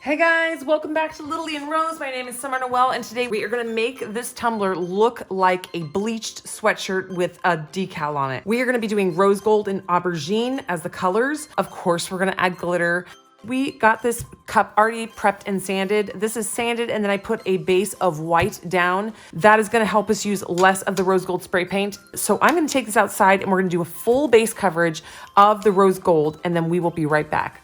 Hey guys, welcome back to LittleLee and Rose. My name is Summer Noel, and today we are gonna make this tumbler look like a bleached sweatshirt with a decal on it. We are gonna be doing rose gold and aubergine as the colors. Of course, we're gonna add glitter. We got this cup already prepped and sanded. This is sanded, and then I put a base of white down. That is gonna help us use less of the rose gold spray paint. So I'm gonna take this outside and we're gonna do a full base coverage of the rose gold, and then we will be right back.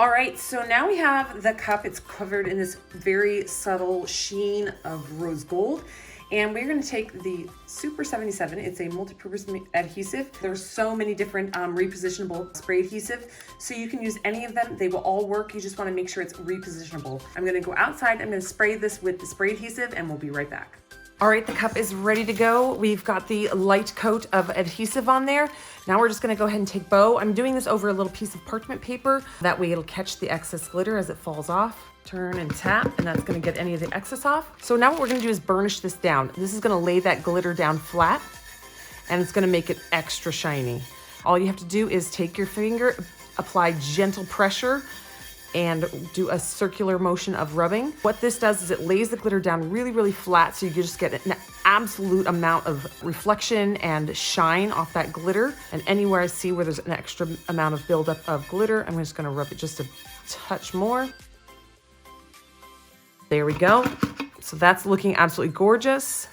All right, so now we have the cup. It's covered in this very subtle sheen of rose gold. And we're gonna take the Super 77. It's a multi-purpose adhesive. There's so many different repositionable spray adhesive, so you can use any of them. They will all work. You just wanna make sure it's repositionable. I'm gonna go outside. I'm gonna spray this with the spray adhesive, and we'll be right back. All right, the cup is ready to go. We've got the light coat of adhesive on there. Now we're just gonna go ahead and take bow. I'm doing this over a little piece of parchment paper. That way it'll catch the excess glitter as it falls off. Turn and tap, and that's gonna get any of the excess off. So now what we're gonna do is burnish this down. This is gonna lay that glitter down flat, and it's gonna make it extra shiny. All you have to do is take your finger, apply gentle pressure, and do a circular motion of rubbing. What this does is it lays the glitter down really, really flat, so you can just get an absolute amount of reflection and shine off that glitter. And anywhere I see where there's an extra amount of buildup of glitter, I'm just gonna rub it just a touch more. There we go. So that's looking absolutely gorgeous.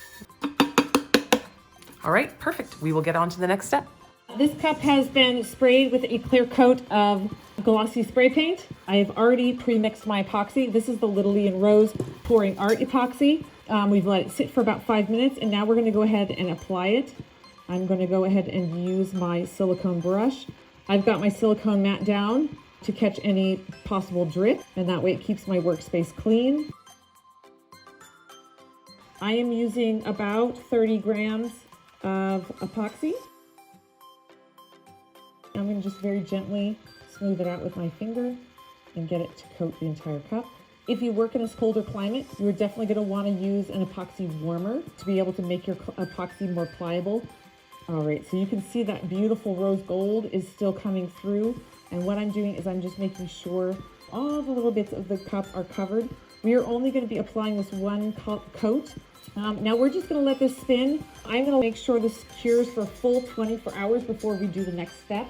All right, perfect. We will get on to the next step. This cup has been sprayed with a clear coat of glossy spray paint. I have already pre-mixed my epoxy. This is the LittleLee and Rose Pouring Art epoxy. We've let it sit for about 5 minutes, and now we're going to go ahead and apply it. I'm going to go ahead and use my silicone brush. I've got my silicone mat down to catch any possible drip, and that way it keeps my workspace clean. I am using about 30 grams of epoxy. I'm going to just very gently smooth it out with my finger and get it to coat the entire cup. If you work in a colder climate, you're definitely going to want to use an epoxy warmer to be able to make your epoxy more pliable. All right, so you can see that beautiful rose gold is still coming through. And what I'm doing is I'm just making sure all the little bits of the cup are covered. We are only going to be applying this one coat. Now we're just going to let this spin. I'm going to make sure this cures for a full 24 hours before we do the next step.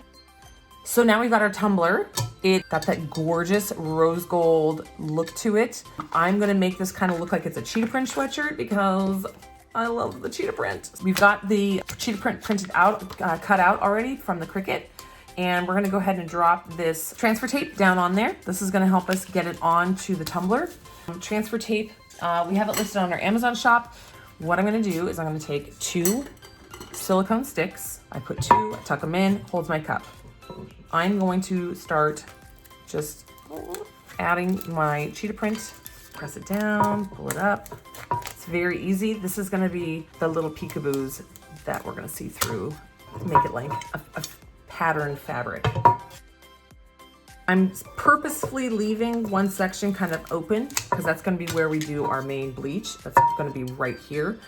So now we've got our tumbler. It got that gorgeous rose gold look to it. I'm gonna make this kind of look like it's a cheetah print sweatshirt because I love the cheetah print. We've got the cheetah print printed out, cut out already from the Cricut. And we're gonna go ahead and drop this transfer tape down on there. This is gonna help us get it onto the tumbler. Transfer tape, we have it listed on our Amazon shop. What I'm gonna do is I'm gonna take 2 silicone sticks. I put 2, I tuck them in, holds my cup. I'm going to start just adding my cheetah print, press it down, pull it up. It's very easy. This is gonna be the little peekaboos that we're gonna see through to make it like a pattern fabric. I'm purposefully leaving one section kind of open because that's gonna be where we do our main bleach. That's gonna be right here.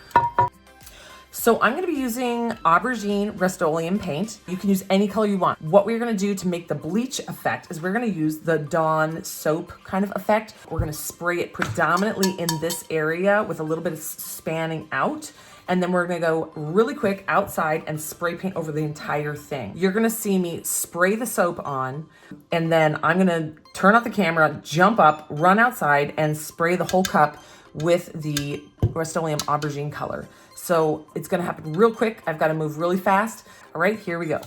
So I'm gonna be using aubergine Rust-Oleum paint. You can use any color you want. What we're gonna do to make the bleach effect is we're gonna use the Dawn soap kind of effect. We're gonna spray it predominantly in this area with a little bit of spanning out. And then we're gonna go really quick outside and spray paint over the entire thing. You're gonna see me spray the soap on, and then I'm gonna turn off the camera, jump up, run outside, and spray the whole cup with the Rust-Oleum aubergine color. So it's gonna happen real quick. I've gotta move really fast. All right, here we go.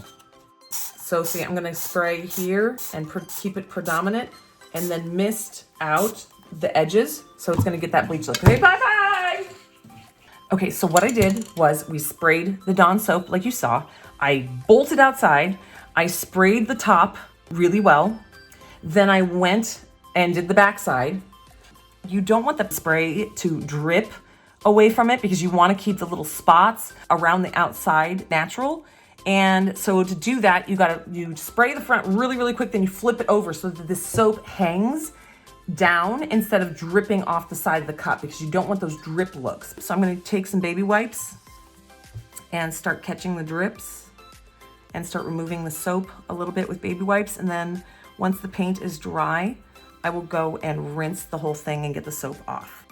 So see, I'm gonna spray here and keep it predominant and then mist out the edges. So it's gonna get that bleach look. Okay, bye-bye. Okay, so what I did was we sprayed the Dawn soap like you saw. I bolted outside. I sprayed the top really well. Then I went and did the backside. You don't want the spray to drip away from it because you want to keep the little spots around the outside natural. And so to do that, you spray the front really, really quick, then you flip it over so that the soap hangs down instead of dripping off the side of the cup because you don't want those drip looks. So I'm going to take some baby wipes and start catching the drips and start removing the soap a little bit with baby wipes. And then once the paint is dry, I will go and rinse the whole thing and get the soap off.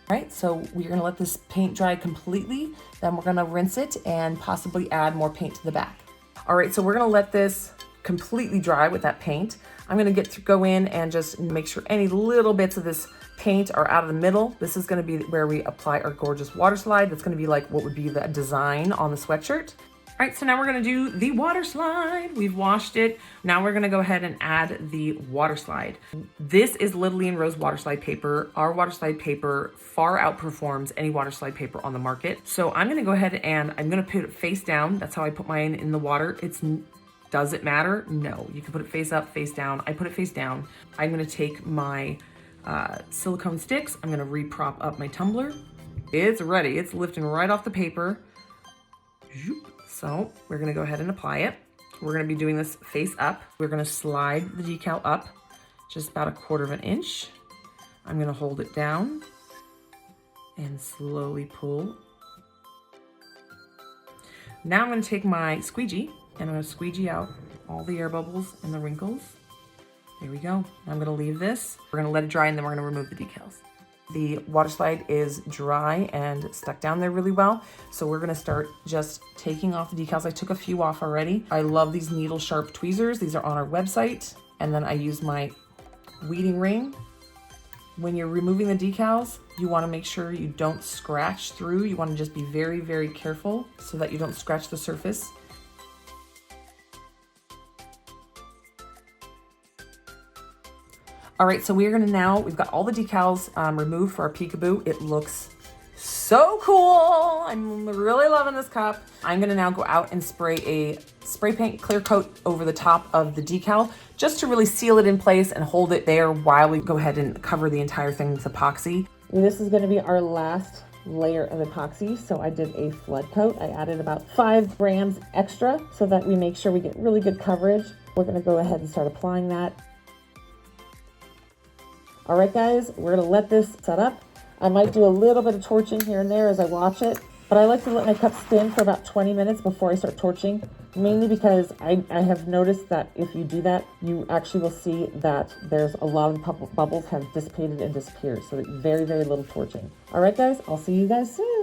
All right, so we're gonna let this paint dry completely, then we're gonna rinse it and possibly add more paint to the back. All right, so we're gonna let this completely dry with that paint. I'm gonna go in and just make sure any little bits of this paint are out of the middle. This is gonna be where we apply our gorgeous water slide. That's gonna be like what would be the design on the sweatshirt. All right, so now we're gonna do the water slide. We've washed it. Now we're gonna go ahead and add the water slide. This is LittleLee and Rose water slide paper. Our water slide paper far outperforms any water slide paper on the market. So I'm gonna go ahead and I'm gonna put it face down. That's how I put mine in the water. Does it matter? No, you can put it face up, face down. I put it face down. I'm gonna take my silicone sticks. I'm gonna re-prop up my tumbler. It's ready, it's lifting right off the paper. So we're gonna go ahead and apply it. We're gonna be doing this face up. We're gonna slide the decal up just about 1/4 inch. I'm gonna hold it down and slowly pull. Now I'm gonna take my squeegee and I'm gonna squeegee out all the air bubbles and the wrinkles. There we go. I'm gonna leave this. We're gonna let it dry and then we're gonna remove the decals. The water slide is dry and stuck down there really well. So we're gonna start just taking off the decals. I took a few off already. I love these needle sharp tweezers. These are on our website. And then I use my weeding ring. When you're removing the decals, you wanna make sure you don't scratch through. You wanna just be very, very careful so that you don't scratch the surface. All right, so we're gonna we've got all the decals removed for our peekaboo. It looks so cool. I'm really loving this cup. I'm gonna now go out and spray a spray paint clear coat over the top of the decal, just to really seal it in place and hold it there while we go ahead and cover the entire thing with epoxy. This is gonna be our last layer of epoxy. So I did a flood coat. I added about 5 grams extra so that we make sure we get really good coverage. We're gonna go ahead and start applying that. All right, guys, we're gonna let this set up. I might do a little bit of torching here and there as I watch it, but I like to let my cup spin for about 20 minutes before I start torching, mainly because I have noticed that if you do that, you actually will see that there's a lot of bubbles have dissipated and disappeared. So very, very little torching. All right, guys, I'll see you guys soon.